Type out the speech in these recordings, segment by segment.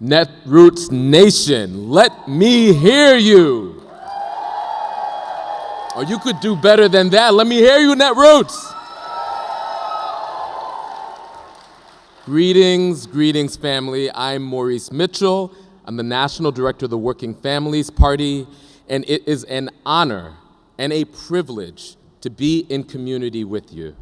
Netroots Nation, let me hear you. Or you could do better than that. Let me hear you, Netroots. Greetings, family. I'm Maurice Mitchell. I'm the National Director of the Working Families Party, and it is an honor and a privilege to be in community with you.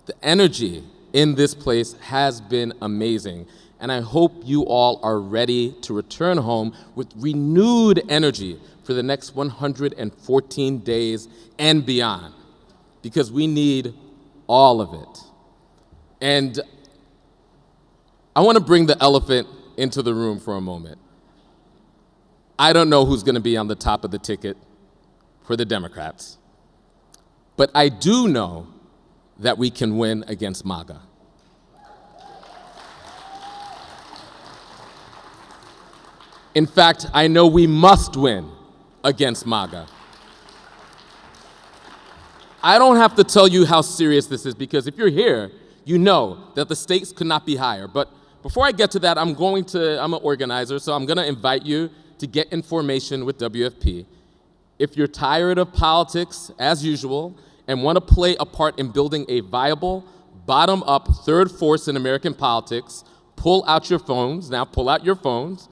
The energy in this place has been amazing, and I hope you all are ready to return home with renewed energy for the next 114 days and beyond, because we need all of it. And I want to bring the elephant into the room for a moment. I don't know who's going to be on the top of the ticket for the Democrats, but I do know that we can win against MAGA. In fact, I know we must win against MAGA. I don't have to tell you how serious this is, because if you're here, you know that the stakes could not be higher. But before I get to that, I'm an organizer, so I'm gonna invite you to get in formation with WFP. If you're tired of politics, as usual, and want to play a part in building a viable, bottom-up third force in American politics, pull out your phones. Now pull out your phones,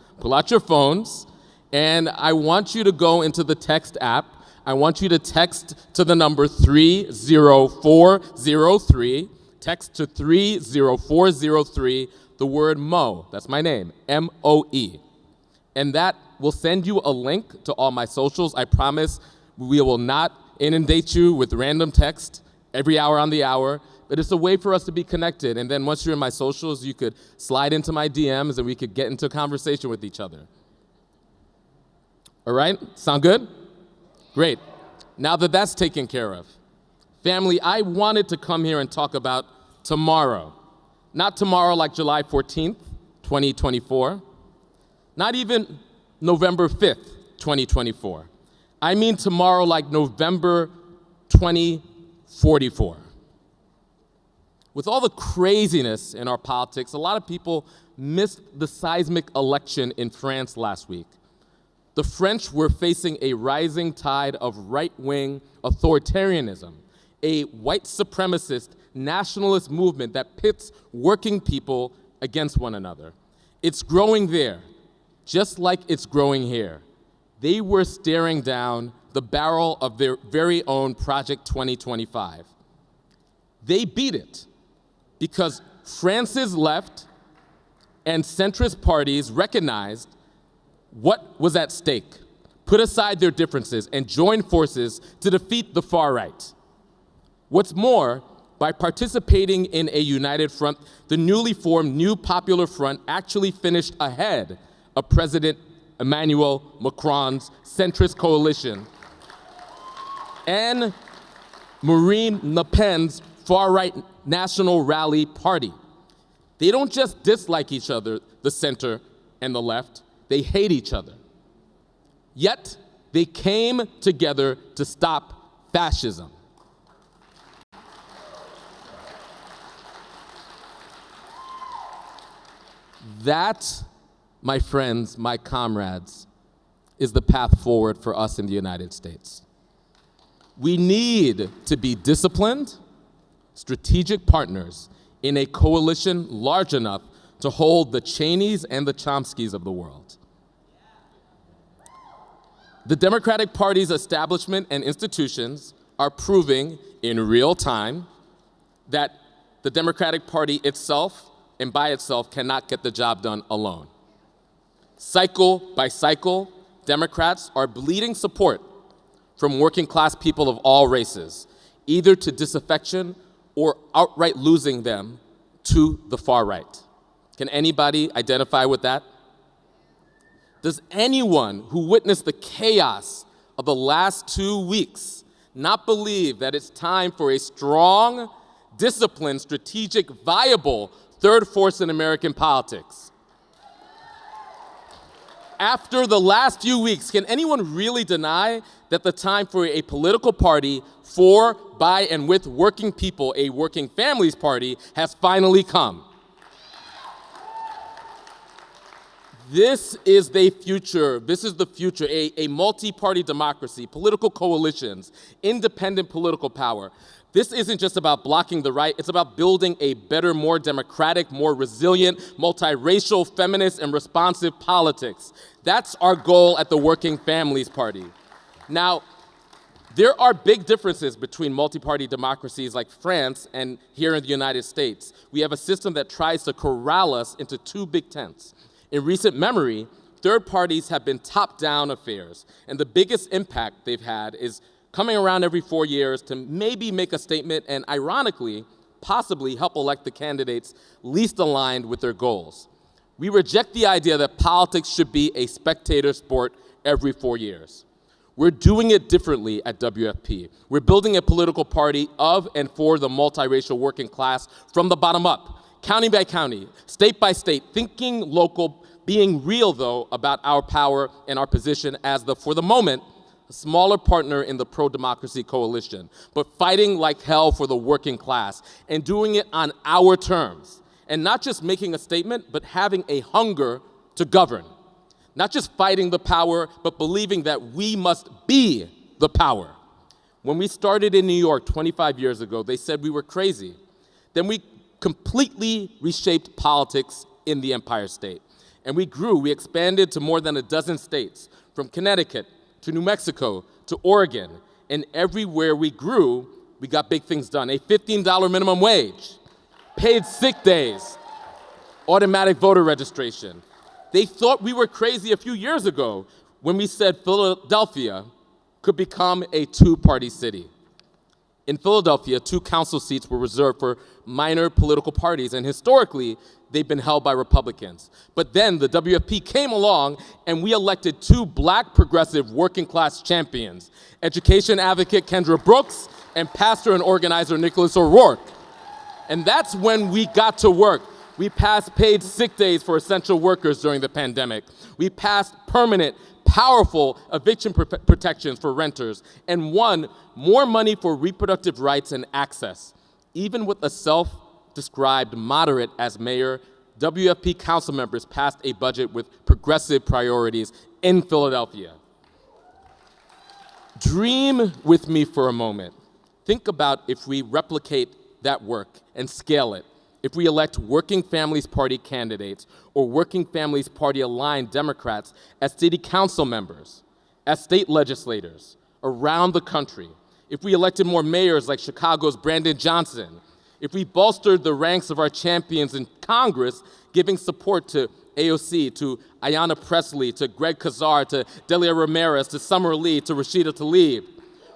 and I want you to go into the text app. I want you to text to the number 30403, text to 30403, the word Mo, that's my name, M-O-E. And that will send you a link to all my socials. I promise we will not inundate you with random text every hour on the hour, but it's a way for us to be connected. And then once you're in my socials, you could slide into my DMs and we could get into a conversation with each other. All right, sound good? Great. Now that that's taken care of, family, I wanted to come here and talk about tomorrow. Not tomorrow like July 14th, 2024. Not even November 5th, 2024. I mean tomorrow like November 2044. With all the craziness in our politics, a lot of people missed the seismic election in France last week. The French were facing a rising tide of right-wing authoritarianism, a white supremacist nationalist movement that pits working people against one another. It's growing there, just like it's growing here. They were staring down the barrel of their very own Project 2025. They beat it because France's left and centrist parties recognized what was at stake, put aside their differences, and joined forces to defeat the far right. What's more, by participating in a united front, the newly formed New Popular Front actually finished ahead of President Emmanuel Macron's centrist coalition and Marine Le Pen's far-right National Rally Party. They don't just dislike each other, the center and the left, they hate each other. Yet, they came together to stop fascism. That, my friends, my comrades, is the path forward for us in the United States. We need to be disciplined, strategic partners in a coalition large enough to hold the Cheneys and the Chomskys of the world. The Democratic Party's establishment and institutions are proving in real time that the Democratic Party itself and by itself cannot get the job done alone. Cycle by cycle, Democrats are bleeding support from working class people of all races, either to disaffection or outright losing them to the far right. Can anybody identify with that? Does anyone who witnessed the chaos of the last 2 weeks not believe that it's time for a strong, disciplined, strategic, viable third force in American politics? After the last few weeks, can anyone really deny that the time for a political party for, by, and with working people, a working families party, has finally come? This is the future. This is the future, a multi-party democracy, political coalitions, independent political power. This isn't just about blocking the right, it's about building a better, more democratic, more resilient, multiracial, feminist, and responsive politics. That's our goal at the Working Families Party. Now, there are big differences between multi-party democracies like France and here in the United States. We have a system that tries to corral us into two big tents. In recent memory, third parties have been top-down affairs, and the biggest impact they've had is coming around every 4 years to maybe make a statement and, ironically, possibly help elect the candidates least aligned with their goals. We reject the idea that politics should be a spectator sport every 4 years. We're doing it differently at WFP. We're building a political party of and for the multiracial working class from the bottom up, county by county, state by state, thinking local, being real, though, about our power and our position as the, for the moment, a smaller partner in the pro-democracy coalition, but fighting like hell for the working class and doing it on our terms. And not just making a statement, but having a hunger to govern. Not just fighting the power, but believing that we must be the power. When we started in New York 25 years ago, they said we were crazy. Then we completely reshaped politics in the Empire State. And we grew, we expanded to more than a dozen states, from Connecticut to New Mexico to Oregon. And everywhere we grew, we got big things done. A $15 minimum wage, paid sick days, automatic voter registration. They thought we were crazy a few years ago when we said Philadelphia could become a two-party city. In Philadelphia, 2 council seats were reserved for minor political parties, and historically, they've been held by Republicans. But then the WFP came along, and we elected 2 black progressive working class champions, education advocate Kendra Brooks and pastor and organizer Nicholas O'Rourke. And that's when we got to work. We passed paid sick days for essential workers during the pandemic. We passed permanent, powerful eviction protections for renters, and won more money for reproductive rights and access. Even with a self-described moderate as mayor, WFP council members passed a budget with progressive priorities in Philadelphia. Dream with me for a moment. Think about if we replicate that work and scale it. If we elect Working Families Party candidates or Working Families Party aligned Democrats as city council members, as state legislators around the country, if we elected more mayors like Chicago's Brandon Johnson, if we bolstered the ranks of our champions in Congress, giving support to AOC, to Ayanna Pressley, to Greg Kazar, to Delia Ramirez, to Summer Lee, to Rashida Tlaib,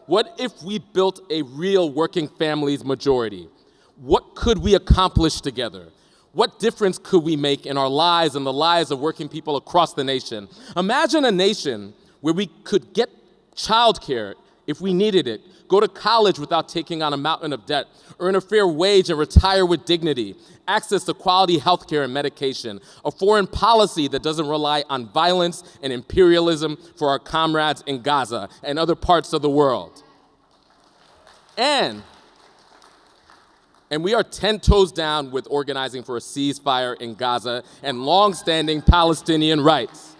what if we built a real working families majority? What could we accomplish together? What difference could we make in our lives and the lives of working people across the nation? Imagine a nation where we could get childcare if we needed it, go to college without taking on a mountain of debt, earn a fair wage and retire with dignity, access to quality healthcare and medication, a foreign policy that doesn't rely on violence and imperialism for our comrades in Gaza and other parts of the world. And we are 10 toes down with organizing for a ceasefire in Gaza and long-standing Palestinian rights.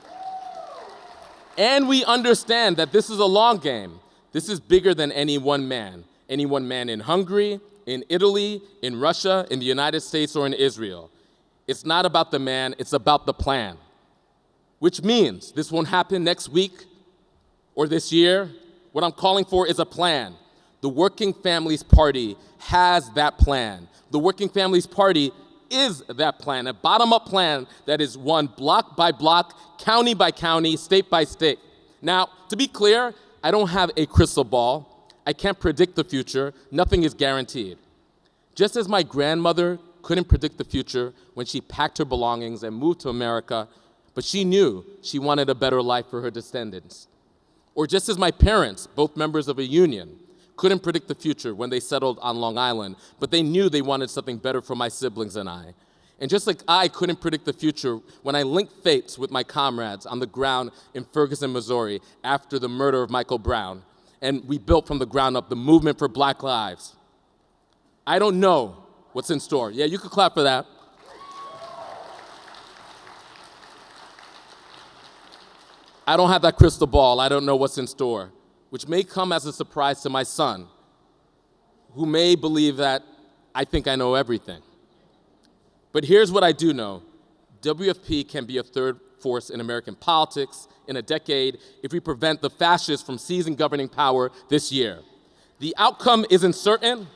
And we understand that this is a long game. This is bigger than any one man in Hungary, in Italy, in Russia, in the United States, or in Israel. It's not about the man, it's about the plan. Which means this won't happen next week or this year. What I'm calling for is a plan. The Working Families Party has that plan. The Working Families Party is that plan, a bottom-up plan that is won block by block, county by county, state by state. Now, to be clear, I don't have a crystal ball. I can't predict the future. Nothing is guaranteed. Just as my grandmother couldn't predict the future when she packed her belongings and moved to America, but she knew she wanted a better life for her descendants. Or just as my parents, both members of a union, couldn't predict the future when they settled on Long Island, but they knew they wanted something better for my siblings and I. And just like I couldn't predict the future when I linked fates with my comrades on the ground in Ferguson, Missouri, after the murder of Michael Brown, and we built from the ground up the movement for Black Lives. I don't know what's in store. Yeah, you could clap for that. I don't have that crystal ball. I don't know what's in store, which may come as a surprise to my son, who may believe that I think I know everything. But here's what I do know. WFP can be a third force in American politics in a decade if we prevent the fascists from seizing governing power this year. The outcome isn't certain,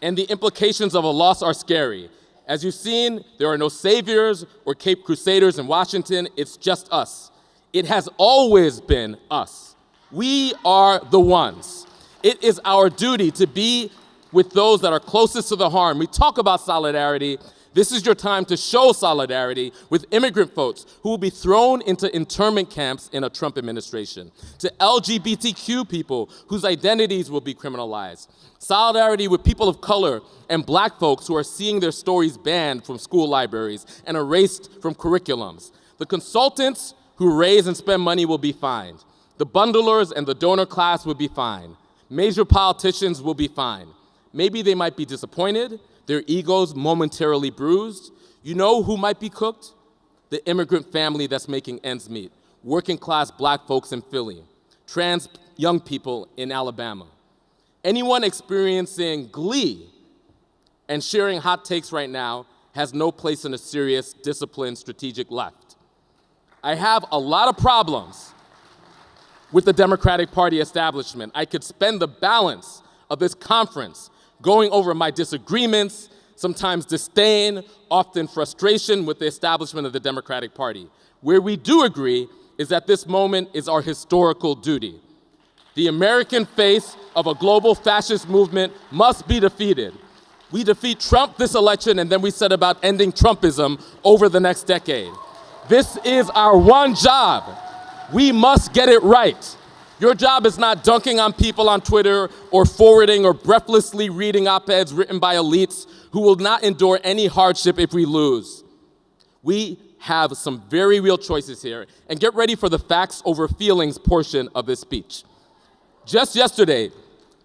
and the implications of a loss are scary. As you've seen, there are no saviors or Cape Crusaders in Washington. It's just us. It has always been us. We are the ones. It is our duty to be with those that are closest to the harm. We talk about solidarity. This is your time to show solidarity with immigrant folks who will be thrown into internment camps in a Trump administration, to LGBTQ people whose identities will be criminalized, solidarity with people of color and black folks who are seeing their stories banned from school libraries and erased from curriculums. The consultants who raise and spend money will be fined. The bundlers and the donor class will be fined. Major politicians will be fined. Maybe they might be disappointed, their egos momentarily bruised. You know who might be cooked? The immigrant family that's making ends meet, working class black folks in Philly, trans young people in Alabama. Anyone experiencing glee and sharing hot takes right now has no place in a serious, disciplined, strategic left. I have a lot of problems with the Democratic Party establishment. I could spend the balance of this conference going over my disagreements, sometimes disdain, often frustration with the establishment of the Democratic Party. Where we do agree is that this moment is our historical duty. The American face of a global fascist movement must be defeated. We defeat Trump this election, and then we set about ending Trumpism over the next decade. This is our one job. We must get it right. Your job is not dunking on people on Twitter or forwarding or breathlessly reading op-eds written by elites who will not endure any hardship if we lose. We have some very real choices here, and get ready for the facts over feelings portion of this speech. Just yesterday,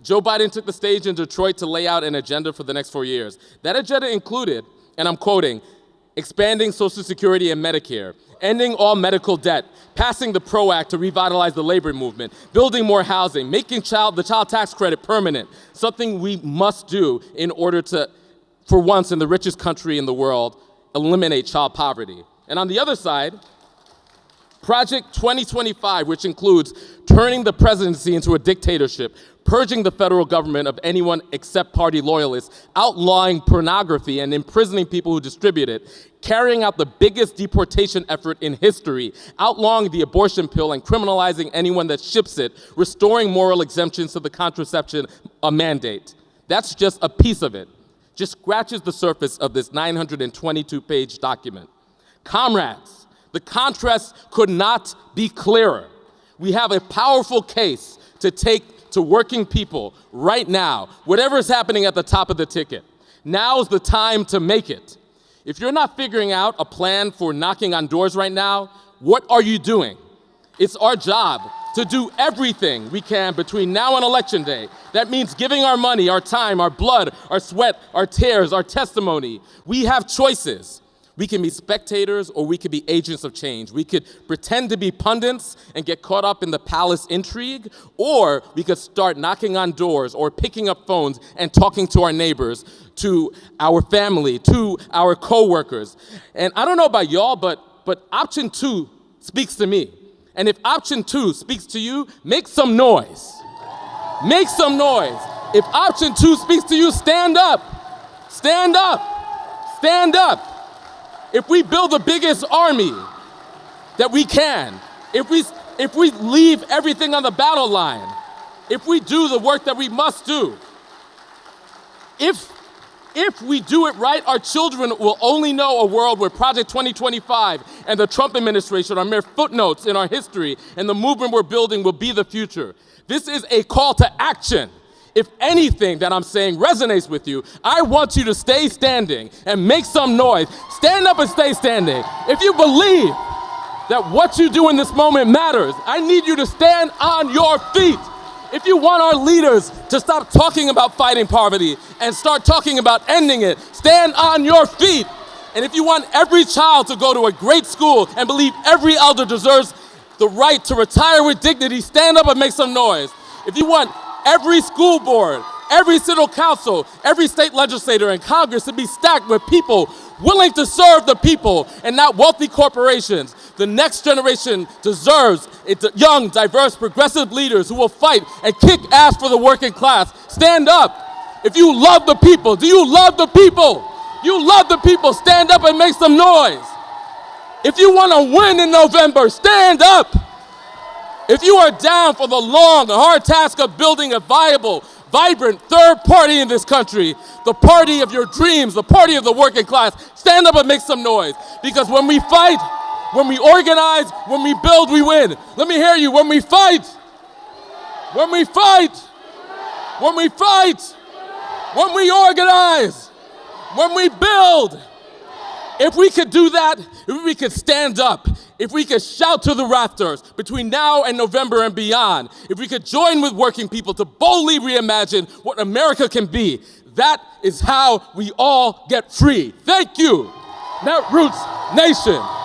Joe Biden took the stage in Detroit to lay out an agenda for the next 4 years. That agenda included, and I'm quoting, expanding Social Security and Medicare, ending all medical debt, passing the PRO Act to revitalize the labor movement, building more housing, making the child tax credit permanent, something we must do in order to, for once in the richest country in the world, eliminate child poverty. And on the other side, Project 2025, which includes turning the presidency into a dictatorship, purging the federal government of anyone except party loyalists, outlawing pornography and imprisoning people who distribute it, carrying out the biggest deportation effort in history, outlawing the abortion pill and criminalizing anyone that ships it, restoring moral exemptions to the contraception mandate. That's just a piece of it. Just scratches the surface of this 922-page document. Comrades, the contrast could not be clearer. We have a powerful case to take to working people right now, whatever is happening at the top of the ticket. Now's the time to make it. If you're not figuring out a plan for knocking on doors right now, what are you doing? It's our job to do everything we can between now and Election Day. That means giving our money, our time, our blood, our sweat, our tears, our testimony. We have choices. We can be spectators or we could be agents of change. We could pretend to be pundits and get caught up in the palace intrigue, or we could start knocking on doors or picking up phones and talking to our neighbors, to our family, to our coworkers. And I don't know about y'all, but option 2 speaks to me. And if option 2 speaks to you, make some noise. Make some noise. If option 2 speaks to you, stand up. Stand up. Stand up. If we build the biggest army that we can, if we leave everything on the battle line, if we do the work that we must do, if we do it right, our children will only know a world where Project 2025 and the Trump administration are mere footnotes in our history, and the movement we're building will be the future. This is a call to action. If anything that I'm saying resonates with you, I want you to stay standing and make some noise. Stand up and stay standing. If you believe that what you do in this moment matters, I need you to stand on your feet. If you want our leaders to stop talking about fighting poverty and start talking about ending it, stand on your feet. And if you want every child to go to a great school and believe every elder deserves the right to retire with dignity, stand up and make some noise. If you want every school board, every city council, every state legislator and Congress to be stacked with people willing to serve the people and not wealthy corporations, the next generation deserves young, diverse, progressive leaders who will fight and kick ass for the working class. Stand up. If you love the people, do you love the people? You love the people, stand up and make some noise. If you want to win in November, stand up. If you are down for the long, hard task of building a viable, vibrant third party in this country, the party of your dreams, the party of the working class, stand up and make some noise. Because when we fight, when we organize, when we build, we win. Let me hear you. When we fight, when we fight, when we fight, when we organize, when we build. If we could do that, if we could stand up, if we could shout to the rafters between now and November and beyond, if we could join with working people to boldly reimagine what America can be, that is how we all get free. Thank you, Netroots Nation.